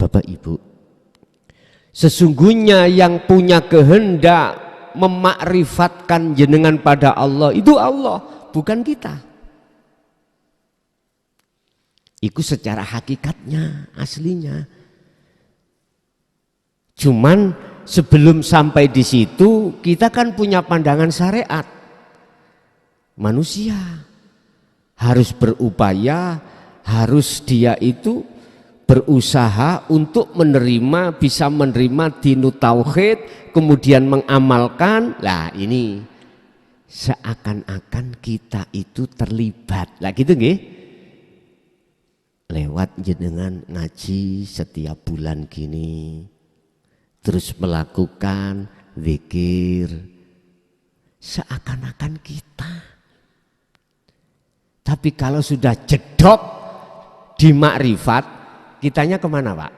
Bapak Ibu, sesungguhnya yang punya kehendak memakrifatkan jenengan pada Allah itu Allah, bukan kita. Itu secara hakikatnya, aslinya. Cuman sebelum sampai di situ kita kan punya pandangan syariat. Manusia harus berupaya, harus dia itu berusaha untuk menerima, bisa menerima dinu tauhid, kemudian mengamalkan. Lah ini seakan-akan kita itu terlibat. Lah gitu nggih? Lewat jenengan ngaji setiap bulan gini, terus melakukan zikir, seakan-akan kita. Tapi kalau sudah jedok di makrifat, kitanya kemana Pak?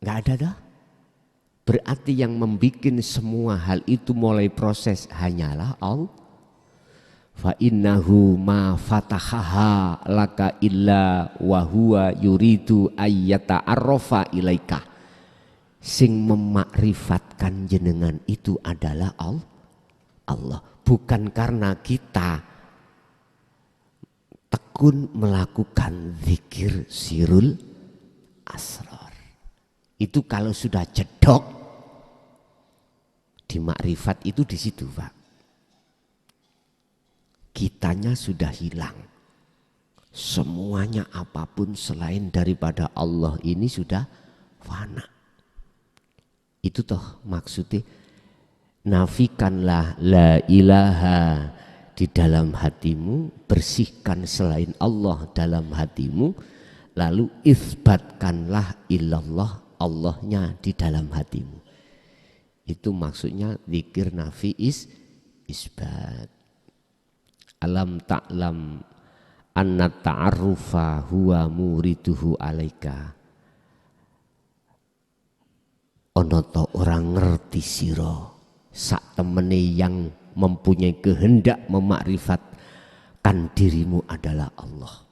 Nggak ada dah. Berarti yang membuat semua hal itu mulai proses hanyalah Allah. Fa innahu ma fatahaha laka illa wa huwa yuridu ayyata arrofa ilaika. Sing memakrifatkan jenengan itu adalah Allah. Bukan karena kita tekun melakukan zikir sirul asrar. Itu kalau sudah jedok di makrifat itu di situ Pak. Kitanya sudah hilang. Semuanya apapun selain daripada Allah ini sudah fana. Itu toh maksudnya, nafikanlah la ilaha di dalam hatimu, bersihkan selain Allah dalam hatimu, lalu isbatkanlah illallah, Allahnya di dalam hatimu. Itu maksudnya zikir nafi isbat. Alam ta'lam anna ta'arrufa huwa muriduhu alaika. Ono to orang ngerti siro sak temene yang mempunyai kehendak memakrifatkan dirimu adalah Allah.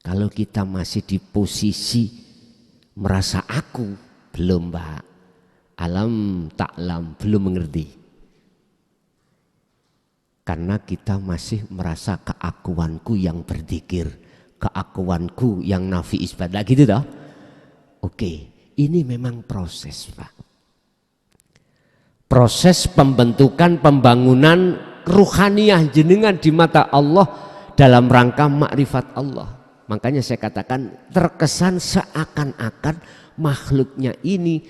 Kalau kita masih di posisi merasa aku, belum Pak. Alam ta'lam, belum mengerti. Karena kita masih merasa keakuanku yang berzikir, keakuanku yang nafi isbat. Lah gitu toh? Oke, ini memang proses Pak. Proses pembentukan pembangunan ruhaniyah jenengan di mata Allah dalam rangka makrifat Allah. Makanya saya katakan terkesan seakan-akan makhluknya ini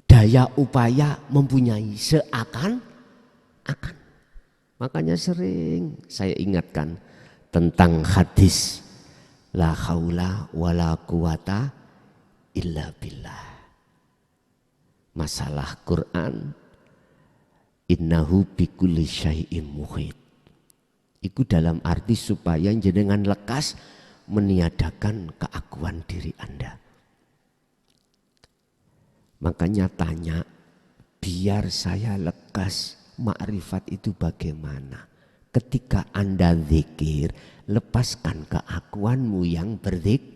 daya upaya mempunyai, seakan-akan. Makanya sering saya ingatkan tentang hadis la haula wala quwata illa billah. Masalah Quran innahu bikulli syai'in muhit. Itu dalam arti supaya jenengan lekas meniadakan keakuan diri Anda. Makanya tanya, biar saya lekas makrifat itu bagaimana? Ketika Anda zikir, lepaskan keakuanmu yang berzikir.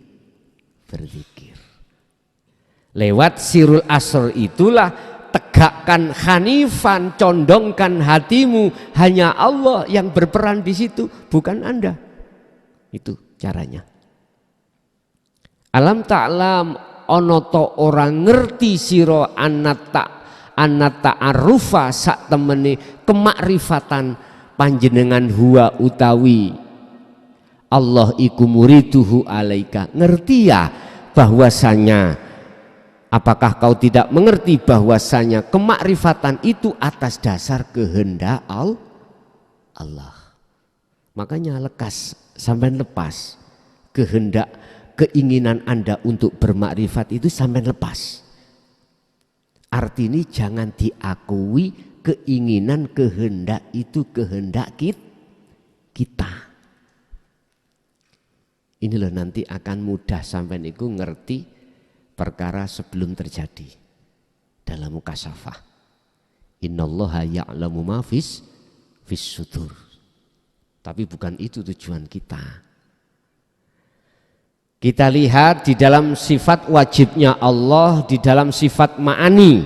Lewat sirul asr itulah tegakkan hanifan, condongkan hatimu, hanya Allah yang berperan di situ, bukan Anda. Itu caranya. Alam ta'lam ono to orang ngerti siro anata arufa sak temene kemakrifatan panjenengan huwa utawi Allah iku muriduhu alaika. Ngerti ya bahwasanya, apakah kau tidak mengerti bahwasanya kemakrifatan itu atas dasar kehendak Allah. Makanya lekas sampai lepas kehendak, keinginan Anda untuk bermakrifat itu sampai lepas. Artinya jangan diakui keinginan kehendak itu kehendak kita. Ini loh nanti akan mudah sampai niku ngerti perkara sebelum terjadi dalam mukasyafah. Innallaha ya'lamu ma fis sudur. Tapi bukan itu tujuan kita. Kita lihat di dalam sifat wajibnya Allah, di dalam sifat ma'ani.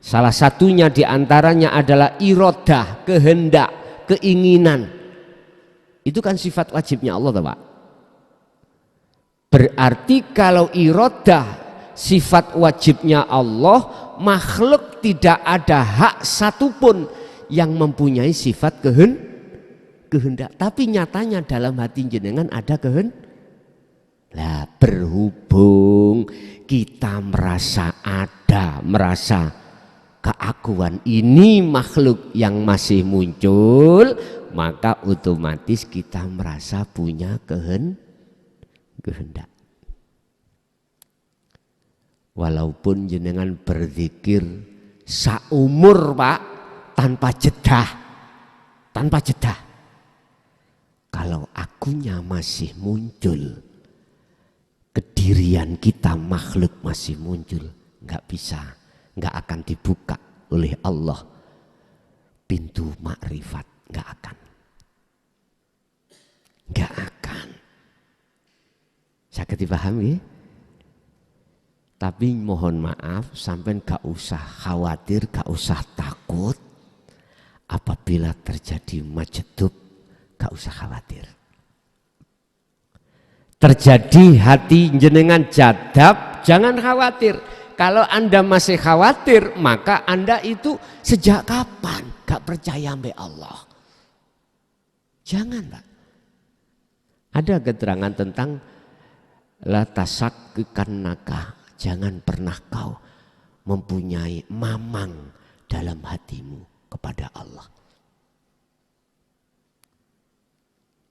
Salah satunya diantaranya adalah irodah, kehendak, keinginan. Itu kan sifat wajibnya Allah, Pak. Berarti kalau irodah, sifat wajibnya Allah, makhluk tidak ada hak satupun yang mempunyai sifat kehendak. Tapi nyatanya dalam hati jenengan ada kehendak. Lah berhubung kita merasa ada, merasa keakuan ini makhluk yang masih muncul, maka otomatis kita merasa punya kehendak. Walaupun jenengan berzikir saumur, Pak, tanpa jeda. Kalau akunya masih muncul, kedirian kita makhluk masih muncul, nggak bisa, nggak akan dibuka oleh Allah pintu makrifat, nggak akan. Sakit dipahami? Tapi mohon maaf, sampai nggak usah khawatir, nggak usah takut apabila terjadi majedub, nggak usah khawatir. Terjadi hati jenengan jadab, jangan khawatir. Kalau Anda masih khawatir, maka Anda itu sejak kapan gak percaya sama Allah? Jangan, Pak. Ada keterangan tentang la tasakkannaka, jangan pernah kau mempunyai mamang dalam hatimu kepada Allah.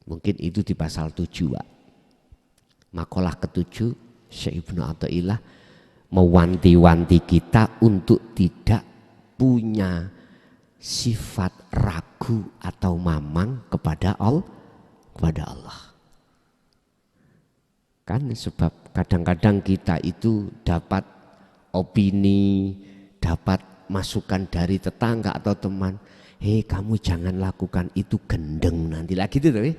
Mungkin itu di pasal 7, Pak. Makalah ke-7, Syekh Ibnu Athaillah mewanti-wanti kita untuk tidak punya sifat ragu atau mamang kepada Allah. Kan sebab kadang-kadang kita itu dapat opini, dapat masukan dari tetangga atau teman, hei kamu jangan lakukan itu, gendeng nanti lagi itu, tapi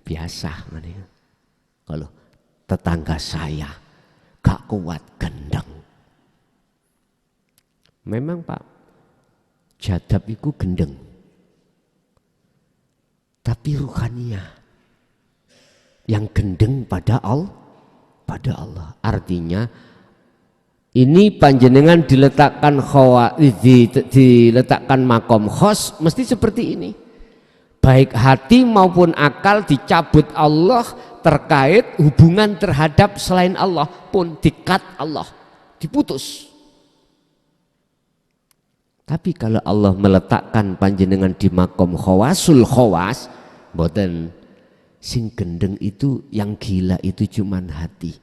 biasa mana. Kalau tetangga saya gak kuat, gendeng. Memang, Pak, jadab itu gendeng. Tapi ruhaniyah yang gendeng pada Allah. Artinya ini panjenengan diletakkan diletakkan makom khos mesti seperti ini. Baik hati maupun akal dicabut Allah terkait hubungan terhadap selain Allah pun dikat Allah, diputus. Tapi kalau Allah meletakkan panjenengan di makom khawasul khawas, boten sing gendeng itu, yang gila itu cuman hati.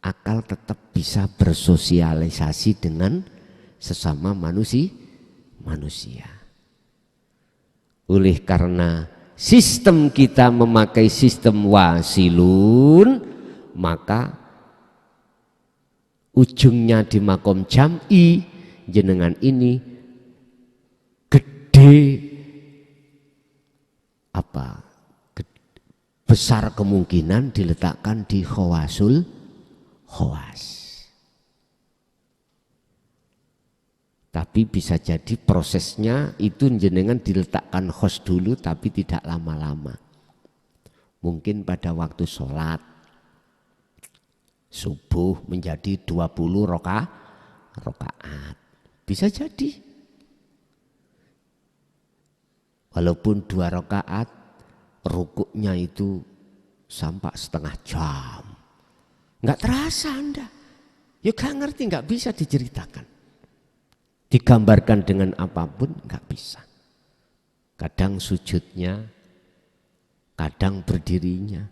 Akal tetap bisa bersosialisasi dengan sesama manusia. Oleh karena sistem kita memakai sistem wasilun, maka ujungnya di makom jam'i, jenengan ini gede besar kemungkinan diletakkan di khawasul khawas. Tapi bisa jadi prosesnya itu jenengan diletakkan khos dulu tapi tidak lama-lama. Mungkin pada waktu sholat subuh menjadi 20 rakaat. Bisa jadi. Walaupun 2 rakaat, rukuknya itu sampai setengah jam. Enggak terasa Anda. Ya gak ngerti, enggak bisa diceritakan. Digambarkan dengan apapun enggak bisa. Kadang sujudnya, kadang berdirinya.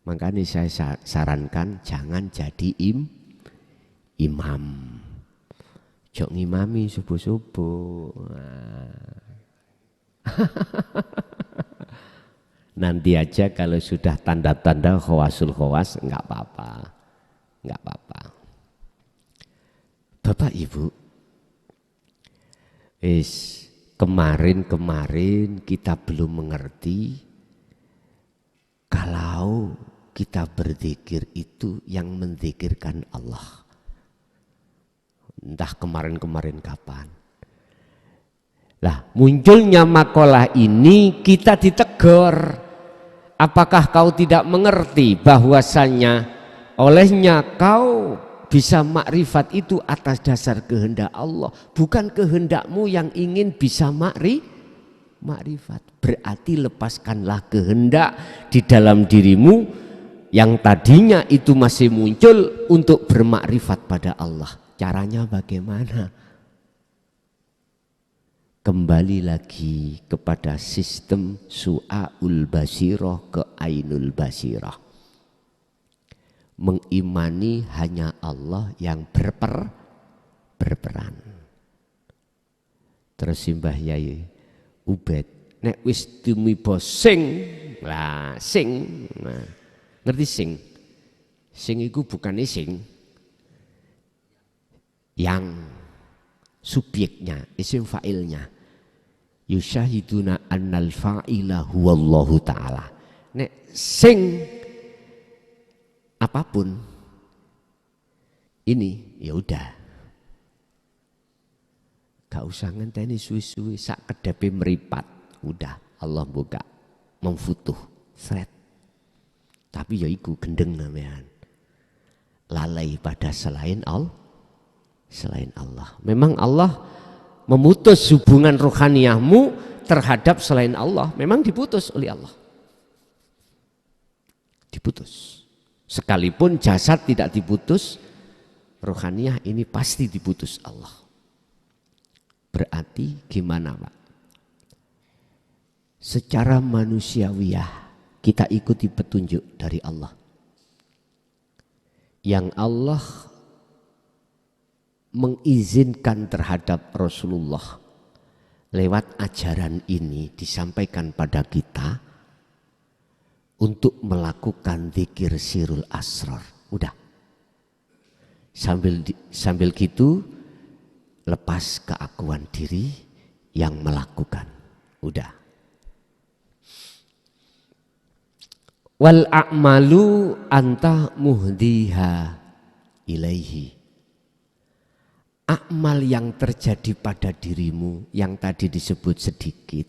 Makanya saya sarankan jangan jadi imam. Jok ngimami subuh-subuh. Nanti aja kalau sudah tanda-tanda khawasul khawas enggak apa-apa. Enggak apa-apa. Bapak Ibu, kemarin kita belum mengerti kalau kita berzikir itu yang menzikirkan Allah. Entah kemarin-kemarin kapan. Lah, munculnya makalah ini kita ditegur. Apakah kau tidak mengerti bahwasannya olehnya kau bisa makrifat itu atas dasar kehendak Allah, bukan kehendakmu yang ingin bisa makrifat. Berarti lepaskanlah kehendak di dalam dirimu yang tadinya itu masih muncul untuk bermakrifat pada Allah. Caranya bagaimana? Kembali lagi kepada sistem su'aul basirah ke ainul basirah. Mengimani hanya Allah yang berperan. Terus Simbah Yai Ubed, nek wis tumiba sing, lah sing, nah, ngerti sing? Sing itu bukan sing, yang subjeknya, isim fa'ilnya. Yusyahiduna annal fa'ila huwallahu ta'ala. Nek sing apapun ini ya udah, gak usah ngenteni suwi-suwi sak kedepe meripat, udah Allah buka memfutuh seret. Tapi ya iku gendeng namanya, lalai pada selain Allah. Memang Allah memutus hubungan rohaniyahmu terhadap selain Allah, memang diputus oleh Allah. Diputus. Sekalipun jasad tidak diputus, rohaniyah ini pasti diputus Allah. Berarti gimana Pak? Secara manusiawiyah kita ikuti petunjuk dari Allah. Yang Allah mengizinkan terhadap Rasulullah lewat ajaran ini disampaikan pada kita untuk melakukan zikir sirul asrar. Udah. Sambil gitu lepas keakuan diri yang melakukan. Udah. Wal a'malu anta muhdiha ilaihi. Amal yang terjadi pada dirimu yang tadi disebut sedikit,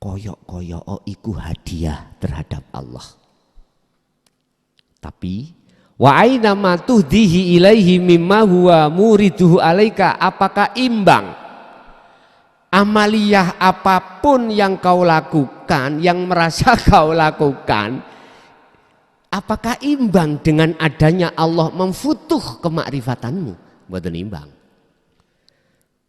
koyok-koyok iku hadiah terhadap Allah. Tapi wa aina ma tuhdihi ilaihi mimma huwa muriduhu alaika, apakah imbang amaliyah apapun yang kau lakukan, yang merasa kau lakukan, apakah imbang dengan adanya Allah memfutuh kemakrifatanmu? Mboten imbang.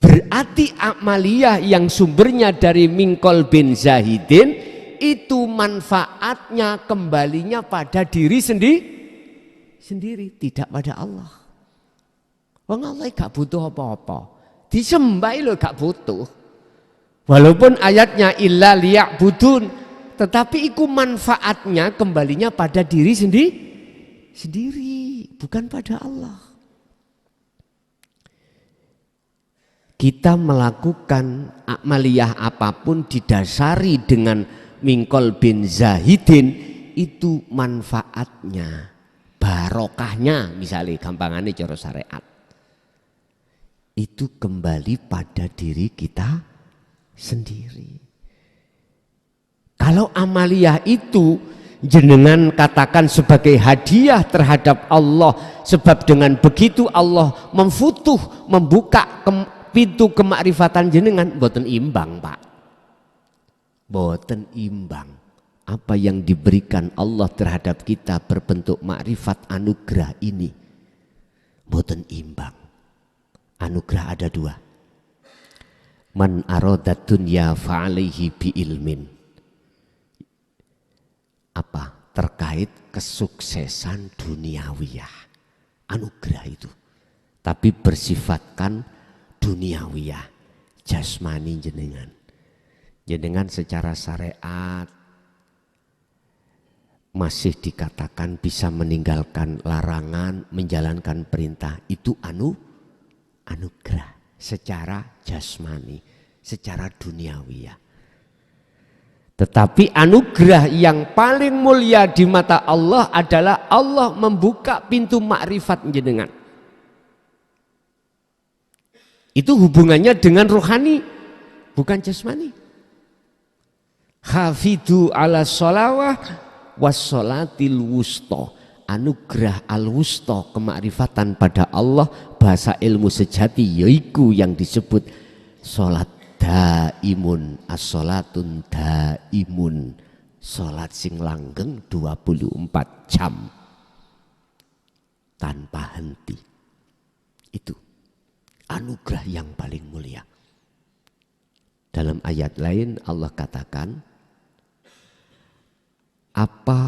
Berarti amaliyah yang sumbernya dari Mingkol bin Zahidin itu manfaatnya kembalinya pada diri sendiri, tidak pada Allah. Wong Allah gak butuh apa-apa. Disembah lho gak butuh. Walaupun ayatnya illa liya'budun, tetapi itu manfaatnya kembalinya pada diri sendiri, bukan pada Allah. Kita melakukan amaliyah apapun didasari dengan Mingkol bin Zahidin, itu manfaatnya, barokahnya, misalnya gampangannya cara syariat, itu kembali pada diri kita sendiri. Kalau amaliyah itu jenengan katakan sebagai hadiah terhadap Allah, sebab dengan begitu Allah memfutuh, membuka pintu kemakrifatan jenengan, boten imbang Pak. Boten imbang. Apa yang diberikan Allah terhadap kita berbentuk makrifat anugerah ini, boten imbang. Anugerah ada dua. Man arodat dunya fa'alaihi bi ilmin. Apa? Terkait kesuksesan duniawiyah, anugerah itu, tapi bersifatkan duniawiyah, jasmani jenengan secara syariat masih dikatakan bisa meninggalkan larangan, menjalankan perintah, itu anugerah secara jasmani, secara duniawiyah. Tetapi anugerah yang paling mulia di mata Allah adalah Allah membuka pintu makrifat jenengan. Itu hubungannya dengan rohani, bukan jasmani. Hafidhu ala sholawah wassolatil wusto. Anugerah al-wusto, kemakrifatan pada Allah, bahasa ilmu sejati yaitu yang disebut sholat daimun, as-sholatun daimun, sholat sing langgeng 24 jam tanpa henti. Itu anugerah yang paling mulia. Dalam ayat lain Allah katakan, apa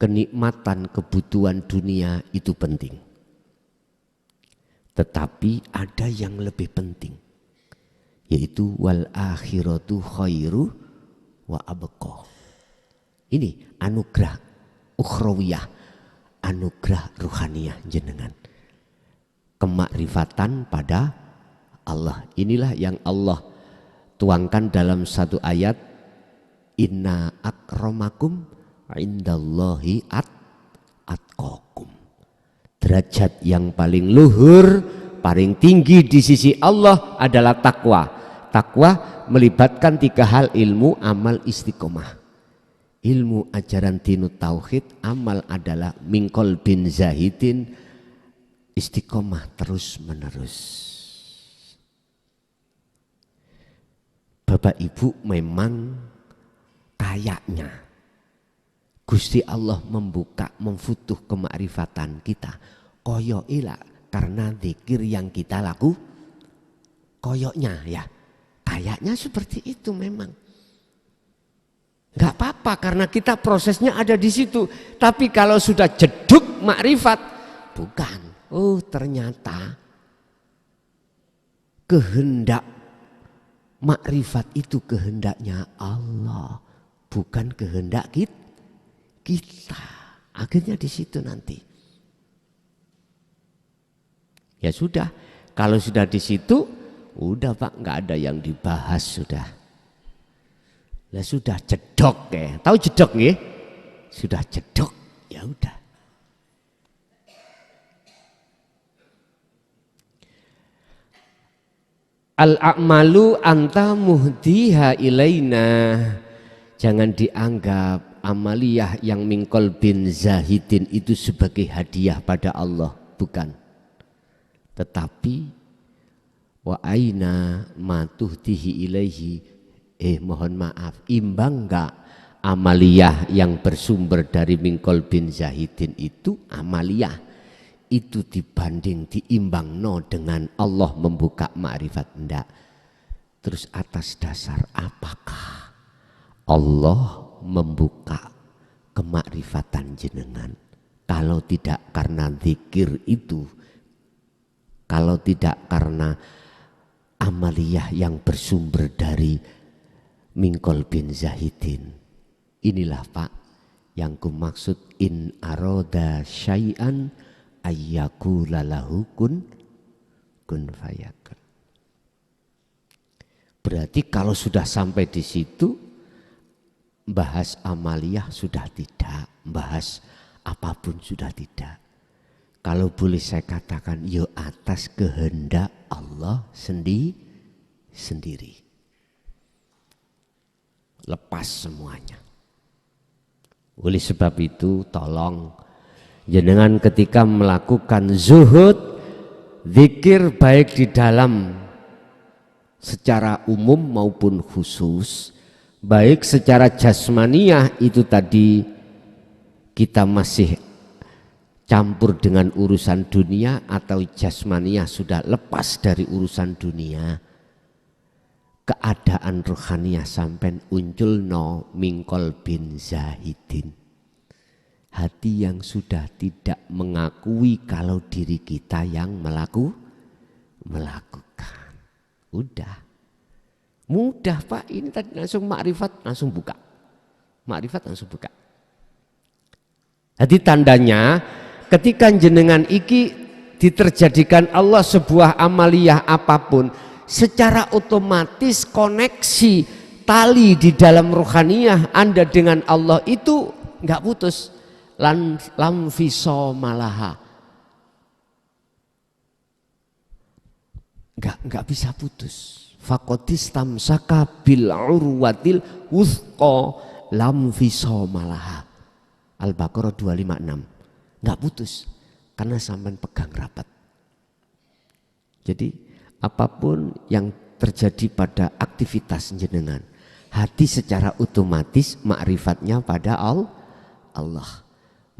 kenikmatan kebutuhan dunia itu penting, tetapi ada yang lebih penting, yaitu wal akhiratu khairu wa abqa. Ini anugerah ukhrawiyah, anugerah ruhaniyah jenengan, kemakrifatan pada Allah. Inilah yang Allah tuangkan dalam satu ayat, inna akramakum indallahi atqakum. Derajat yang paling luhur, paling tinggi di sisi Allah adalah takwa. Takwa melibatkan 3 hal: ilmu, amal, istiqomah. Ilmu ajaran dinut tauhid, amal adalah mingkol bin zahidin, istiqomah terus menerus. Bapak Ibu, memang kayaknya Gusti Allah membuka, memfutuh kemakrifatan kita koyo ilak karena zikir yang kita laku. Koyoknya ya, kayaknya seperti itu memang. Gak apa-apa karena kita prosesnya ada di situ. Tapi kalau sudah jeduk makrifat, bukan. Oh ternyata kehendak makrifat itu kehendaknya Allah, bukan kehendak kita. Akhirnya di situ nanti. Ya sudah, kalau sudah di situ, udah Pak, nggak ada yang dibahas sudah. Lah sudah jedok ya, tahu jedok nggih? Sudah jedok, ya udah. Al-a'malu anta muhdiha ilaina. Jangan dianggap amaliyah yang mingkol bin zahidin itu sebagai hadiah pada Allah, bukan. Tetapi wa aina matuhtihi ilaihi, mohon maaf, imbang enggak amaliyah yang bersumber dari mingkol bin zahidin itu, amaliyah itu dibanding diimbang no dengan Allah membuka ma'rifat, enggak. Terus atas dasar apakah Allah membuka kemakrifatan jenengan? Kalau tidak karena zikir itu, kalau tidak karena amaliyah yang bersumber dari mingkol bin zahidin, inilah Pak yang kumaksud in aroda syai'an ayyakula lahu kun fayakun. Berarti kalau sudah sampai di situ, bahas amaliyah sudah tidak, bahas apapun sudah tidak. Kalau boleh saya katakan, yo atas kehendak Allah sendiri. Lepas semuanya. Oleh sebab itu tolong jenengan ketika melakukan zuhud, zikir baik di dalam secara umum maupun khusus, baik secara jasmaniyah itu tadi kita masih campur dengan urusan dunia, atau jasmaniyah sudah lepas dari urusan dunia, keadaan rohaniyah sampai uncul no mingkol bin zahidin, hati yang sudah tidak mengakui kalau diri kita yang melakukan. Udah mudah Pak, ini tadi langsung makrifat langsung buka. Makrifat langsung buka. Jadi tandanya ketika jenengan iki diterjadikan Allah sebuah amaliyah apapun, secara otomatis koneksi tali di dalam ruhaniyah Anda dengan Allah itu nggak putus. Lam fisomalaha, nggak bisa putus. Fakotis tamsaka bil urwatil wuthqa lam fisomalaha. Al-Baqarah 256. Nggak putus karena sampean pegang rapat. Jadi apapun yang terjadi pada aktivitas jenengan, hati secara otomatis makrifatnya pada Allah.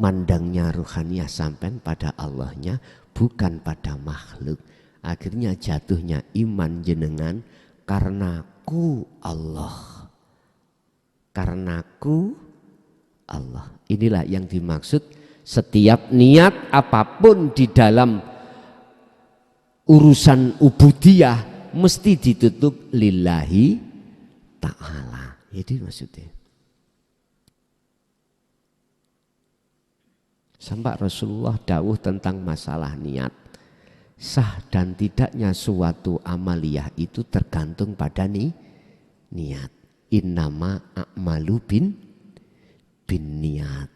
Mandangnya ruhaniyah sampai pada Allahnya, bukan pada makhluk. Akhirnya jatuhnya iman jenengan karenaku Allah. Karenaku Allah. Inilah yang dimaksud setiap niat apapun di dalam urusan ubudiyah mesti ditutup lillahi ta'ala. Jadi maksudnya. Sampai Rasulullah dawuh tentang masalah niat. Sah dan tidaknya suatu amaliyah itu tergantung pada niat. Innama a'malu bin niat.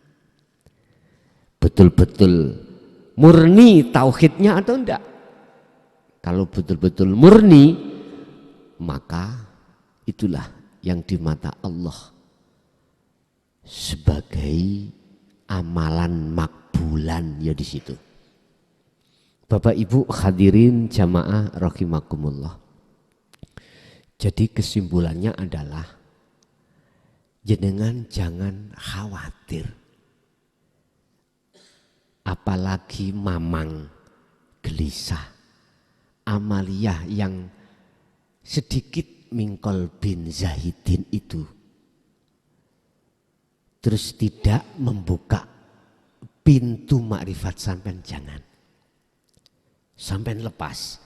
Betul-betul murni tauhidnya atau enggak? Kalau betul-betul murni, maka itulah yang di mata Allah sebagai amalan makbulan, ya di situ. Bapak Ibu hadirin jamaah rahimakumullah. Jadi kesimpulannya adalah jenengan jangan khawatir. Apalagi mamang gelisah. Amaliyah yang sedikit mingkol bin Zahidin itu terus tidak membuka pintu makrifat sampean, jangan. Sampean lepas.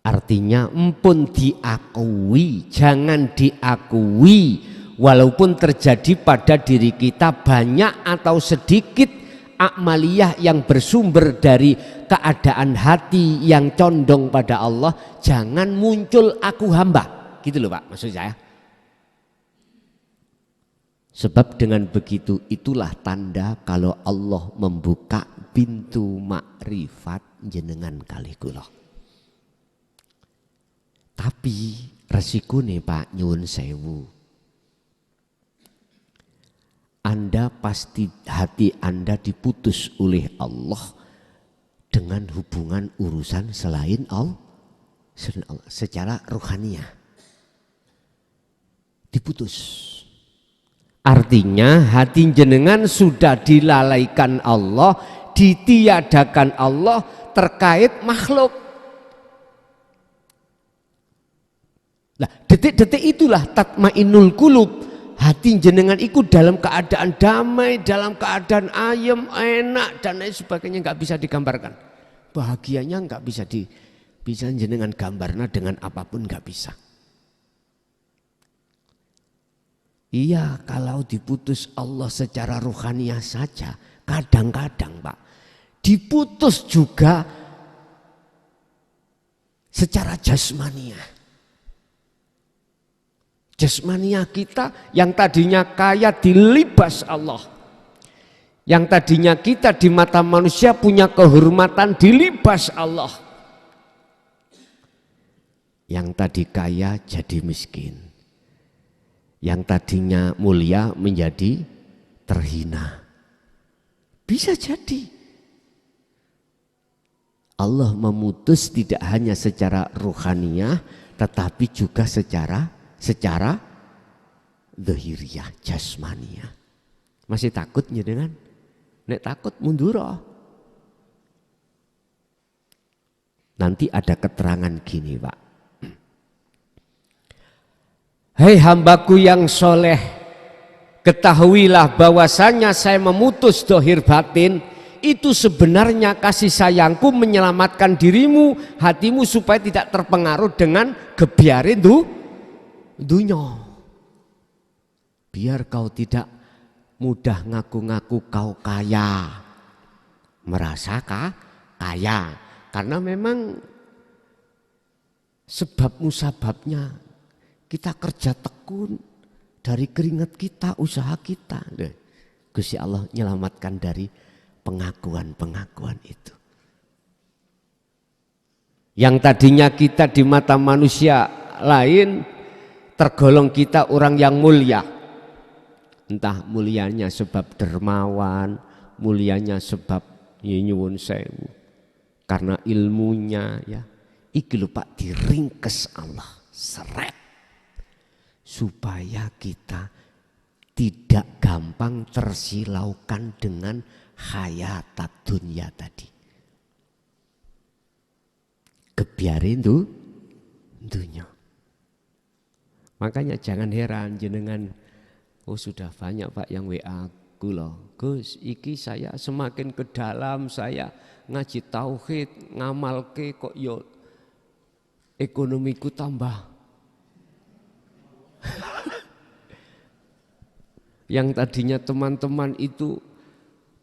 Artinya empun diakui, jangan diakui walaupun terjadi pada diri kita banyak atau sedikit amaliyah yang bersumber dari keadaan hati yang condong pada Allah, jangan muncul aku hamba. Gitu loh Pak, maksud saya. Sebab dengan begitu itulah tanda kalau Allah membuka pintu makrifat jenengan kali kula. Tapi resiko nih Pak nyuwun sewu. Anda pasti hati Anda diputus oleh Allah dengan hubungan urusan selain Allah secara rohaniah. Diputus. Artinya hati jenengan sudah dilalaikan Allah, ditiadakan Allah terkait makhluk. Nah, detik-detik itulah tatmainul qulub. Hati jenengan ikut dalam keadaan damai, dalam keadaan ayem, enak dan lain sebagainya, nggak bisa digambarkan. Bahagianya nggak bisa bisa jenengan gambarna dengan apapun, nggak bisa. Iya, kalau diputus Allah secara rohaniah saja, kadang-kadang Pak, diputus juga secara jasmaniah. Jasmaniah kita yang tadinya kaya dilibas Allah. Yang tadinya kita di mata manusia punya kehormatan dilibas Allah. Yang tadi kaya jadi miskin. Yang tadinya mulia menjadi terhina. Bisa jadi. Allah memutus tidak hanya secara ruhaniyah, tetapi juga secara zahiriyah, jasmaniyah. Masih takut jenengan? Nek takut mundur. Nanti ada keterangan gini Pak. Hei hambaku yang soleh, ketahuilah bahwasanya saya memutus dohir batin, itu sebenarnya kasih sayangku menyelamatkan dirimu, hatimu supaya tidak terpengaruh dengan gebiarin dunya. Biar kau tidak mudah ngaku-ngaku kau kaya, merasa kaya, karena memang sebab musababnya Kita kerja tekun dari keringat kita, usaha kita. Gusti Allah menyelamatkan dari pengakuan-pengakuan itu. Yang tadinya kita di mata manusia lain tergolong kita orang yang mulia. Entah mulianya sebab dermawan, mulianya sebab nyuwun sewu. Karena ilmunya ya. Iki lho Pak, diringkes Allah seret. Supaya kita tidak gampang tersilaukan dengan hayatat dunia tadi. Kebiarin tuh dunia. Makanya jangan heran jenengan, oh sudah banyak Pak yang WA aku loh. Gus, iki saya semakin ke dalam, saya ngaji tauhid, ngamalke kok yo ekonomiku tambah. Yang tadinya teman-teman itu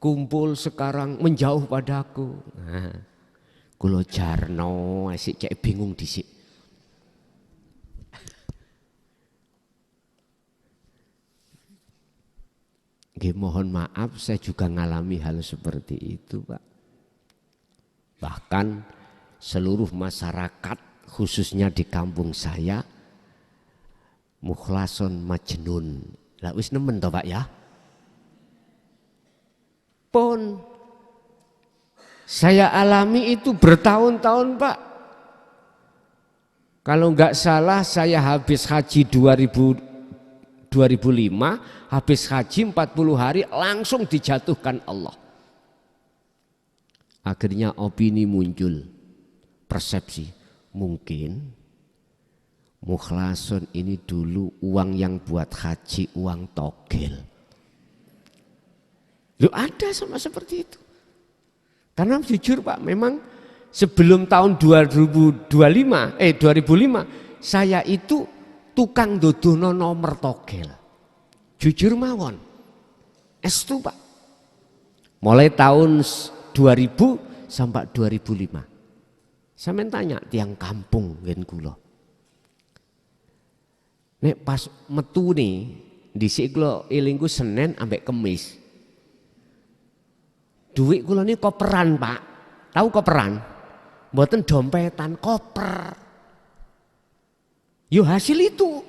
kumpul sekarang menjauh padaku. Nah, kulo jarno asik cek bingung disik. Nggih, mohon maaf saya juga ngalami hal seperti itu, Pak. Bahkan seluruh masyarakat khususnya di kampung saya mukhlason majnun. Lah wis nemen to Pak ya. Pun saya alami itu bertahun-tahun Pak. Kalau enggak salah saya habis haji 2005, habis haji 40 hari langsung dijatuhkan Allah. Akhirnya opini muncul, persepsi. Mungkin mukhlason ini dulu uang yang buat haji uang togel. Loh ada sama seperti itu. Karena jujur Pak, memang sebelum tahun 2005 saya itu tukang dodono nomor togel. Jujur mawon. Estu Pak. Mulai tahun 2000 sampai 2005. Saya tanya tiang kampung ngen kula. Nek pas metu nih dhisik kula elingku Senin ambek Kemis. Duit kula ini koperan Pak. Tahu koperan? Mboten dompetan, koper. Yo hasil itu.